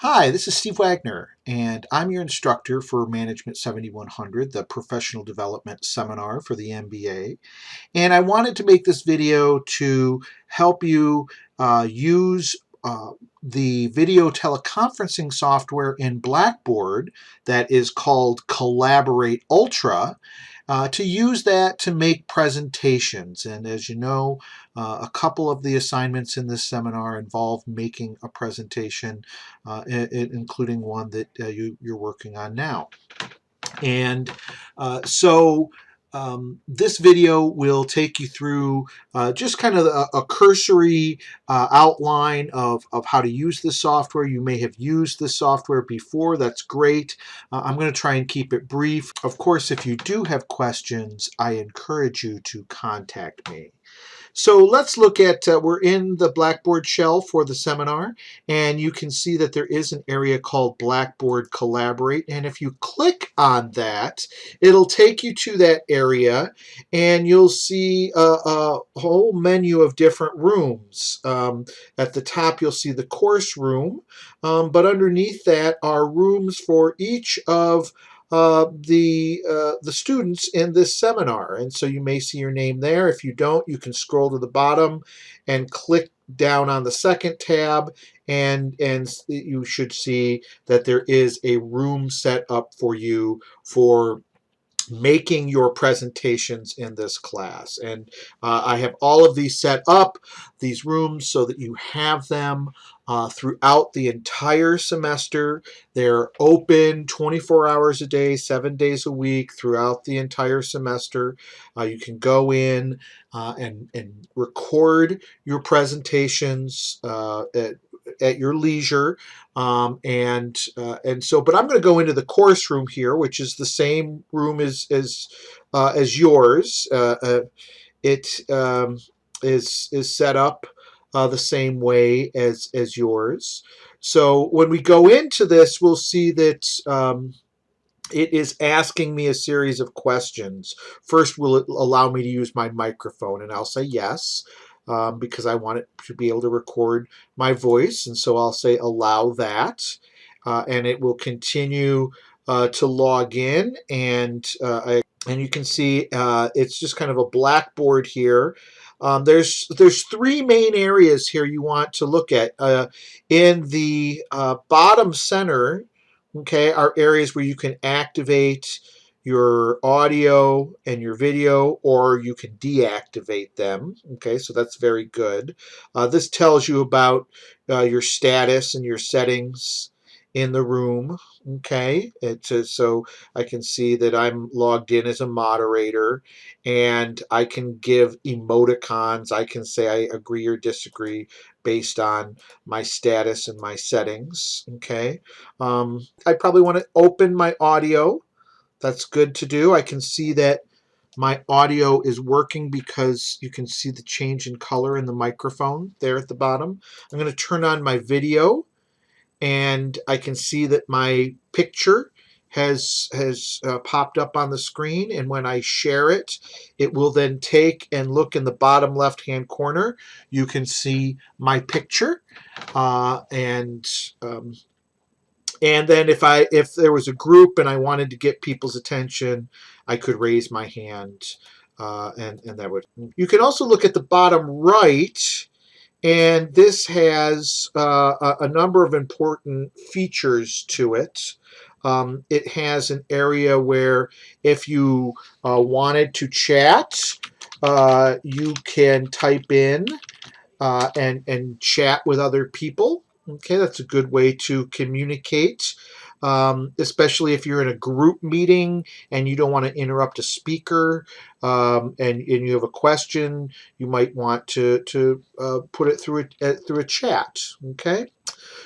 Hi, this is Steve Wagner, and I'm your instructor for Management 7100, the professional development seminar for the MBA. And I wanted to make this video to help you use the video teleconferencing software in Blackboard that is called Collaborate Ultra, to use that to make presentations. And as you know, a couple of the assignments in this seminar involve making a presentation, including one that you're working on now. And this video will take you through just kind of a cursory outline of how to use the software. You may have used the software before. That's great. I'm going to try and keep it brief. Of course, if you do have questions, I encourage you to contact me. So let's look at, we're in the Blackboard shell for the seminar, and you can see that there is an area called Blackboard Collaborate, and if you click on that, it'll take you to that area, and you'll see a whole menu of different rooms. At the top, you'll see the course room, but underneath that are rooms for each of the students in this seminar, and so you may see your name there. If you don't, you can scroll to the bottom and click down on the second tab, and you should see that there is a room set up for you for making your presentations in this class. And I have all of these set up, these rooms, so that you have them throughout the entire semester. They're open 24 hours a day, 7 days a week throughout the entire semester. You can go in and record your presentations at your leisure, but I'm going to go into the course room here, which is the same room as yours. It is set up the same way as yours. So when we go into this, we'll see that it is asking me a series of questions. First, will it allow me to use my microphone? And I'll say yes, because I want it to be able to record my voice. And so I'll say allow that. And it will continue to log in. And you can see it's just kind of a blackboard here. There's three main areas here you want to look at. In the bottom center, okay, are areas where you can activate your audio and your video, or you can deactivate them. Okay, so that's very good. This tells you about your status and your settings in the room. Okay, so I can see that I'm logged in as a moderator, and I can give emoticons. I can say I agree or disagree based on my status and my settings. Okay, I probably want to open my audio. That's good to do. I can see that my audio is working because you can see the change in color in the microphone there at the bottom. I'm going to turn on my video, and I can see that my picture has popped up on the screen, and when I share it, it will then take and look in the bottom left hand corner. You can see my picture, and then if there was a group and I wanted to get people's attention, I could raise my hand, and that would. You can also look at the bottom right, and this has a number of important features to it. It has an area where if you wanted to chat, you can type in and chat with other people. Okay, that's a good way to communicate, especially if you're in a group meeting and you don't want to interrupt a speaker, and you have a question. You might want to put it through a chat. Okay,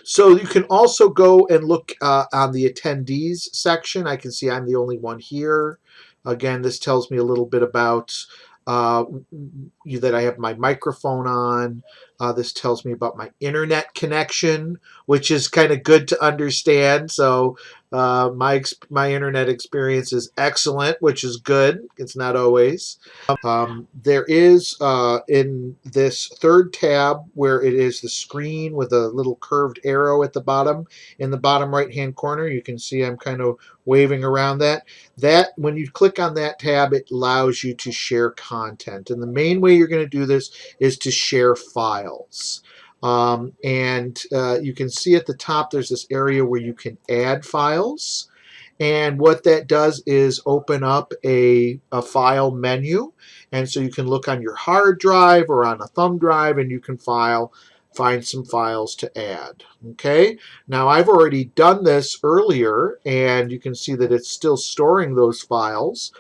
so you can also go and look on the attendees section. I can see I'm the only one here. Again, this tells me a little bit about that I have my microphone on, This tells me about my internet connection, which is kind of good to understand. So my internet experience is excellent, which is good. It's not always. There is in this third tab where it is the screen with a little curved arrow at the bottom, in the bottom right hand corner, you can see I'm kind of waving around that. When you click on that tab, it allows you to share content. And the main way you're going to do this is to share files. You can see at the top there's this area where you can add files. And what that does is open up a file menu. And so you can look on your hard drive or on a thumb drive and you can find some files to add. Okay, now I've already done this earlier and you can see that it's still storing those files.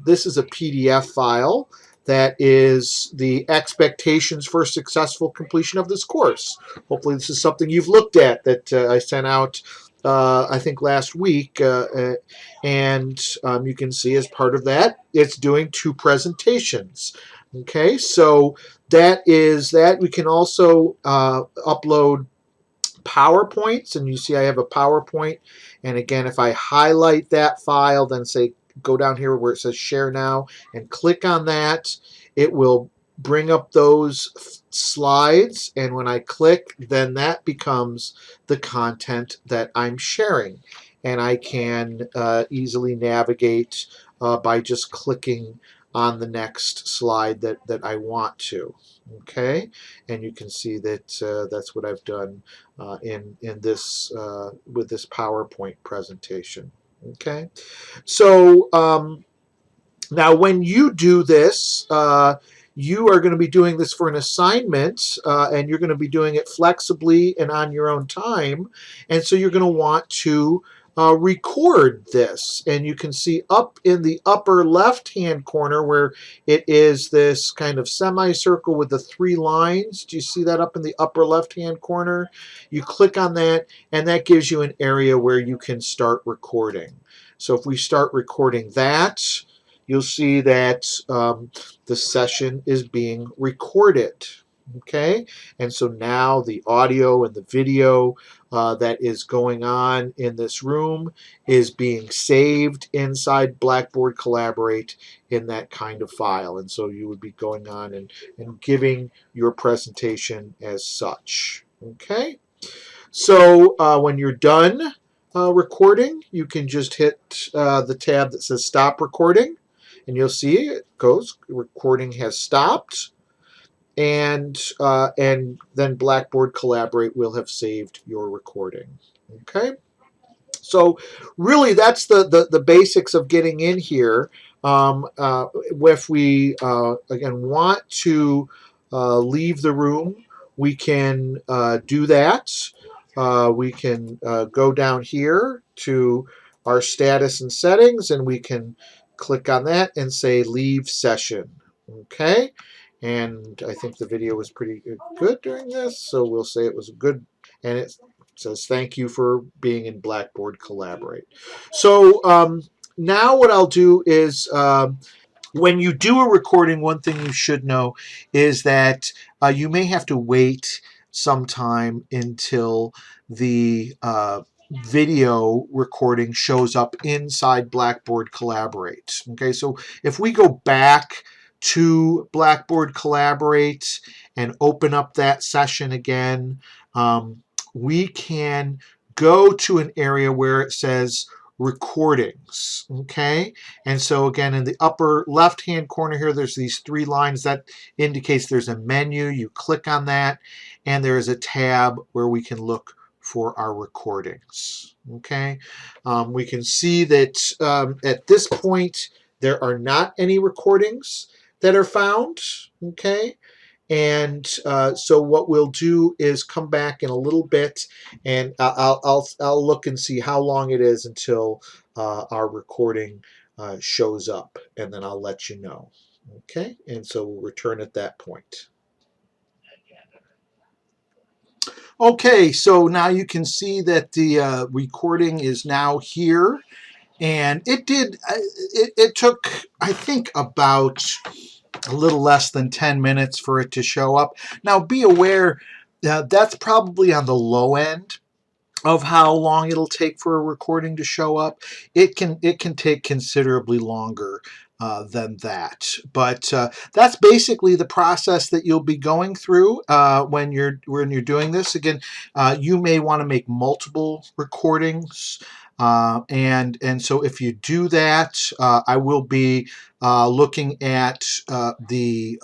This is a PDF file that is the expectations for successful completion of this course. Hopefully this is something you've looked at that I sent out I think last week, and you can see as part of that, it's doing 2 presentations. Okay, so that is that. We can also upload PowerPoints, and you see I have a PowerPoint, and again, if I highlight that file, then say go down here where it says share now and click on that, it will bring up those slides, and when I click, then that becomes the content that I'm sharing, and I can easily navigate by just clicking on the next slide that I want to. Okay, and you can see that that's what I've done in this with this PowerPoint presentation. Okay, so now when you do this, you are going to be doing this for an assignment, and you're going to be doing it flexibly and on your own time, and so you're going to want to record this, and you can see up in the upper left hand corner where it is this kind of semicircle with the 3 lines. Do you see that up in the upper left hand corner? You click on that and that gives you an area where you can start recording. So if we start recording that, you'll see that the session is being recorded. Okay, and so now the audio and the video that is going on in this room is being saved inside Blackboard Collaborate in that kind of file, and so you would be going on and giving your presentation as such. Okay, so when you're done recording, you can just hit the tab that says stop recording, and you'll see it goes, recording has stopped, and then Blackboard Collaborate will have saved your recording. Okay, so really that's the basics of getting in here. If we again want to leave the room, we can do that. We can go down here to our status and settings, and we can click on that and say leave session. Okay, and I think the video was pretty good during this, so we'll say it was good, and it says thank you for being in Blackboard Collaborate. So now what I'll do is when you do a recording, one thing you should know is that you may have to wait some time until the video recording shows up inside Blackboard Collaborate. Okay, so if we go back to Blackboard Collaborate and open up that session again, we can go to an area where it says recordings. Okay, and so again in the upper left hand corner here there's these 3 lines that indicates there's a menu. You click on that and there is a tab where we can look for our recordings. Okay, we can see that at this point there are not any recordings that are found. Okay, and so what we'll do is come back in a little bit, and I'll look and see how long it is until our recording shows up, and then I'll let you know. Okay, and so we'll return at that point. Okay, so now you can see that the recording is now here, and it took I think about a little less than 10 minutes for it to show up. Now be aware that's probably on the low end of how long it'll take for a recording to show up. It can take considerably longer than that. But that's basically the process that you'll be going through when you're doing this. Again, you may want to make multiple recordings. And so if you do that, I will be looking at the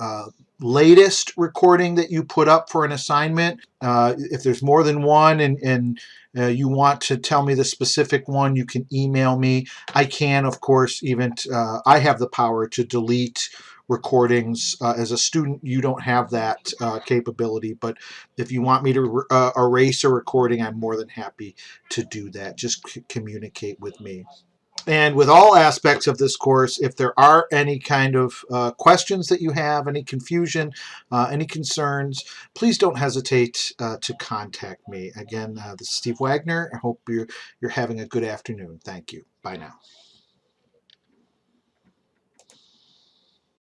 latest recording that you put up for an assignment. If there's more than one and you want to tell me the specific one, you can email me. I can, of course, even I have the power to delete recordings. As a student, you don't have that capability, but if you want me to erase a recording, I'm more than happy to do that. Just communicate with me. And with all aspects of this course, if there are any kind of questions that you have, any confusion, any concerns, please don't hesitate to contact me. Again, this is Steve Wagner. I hope you're having a good afternoon. Thank you. Bye now.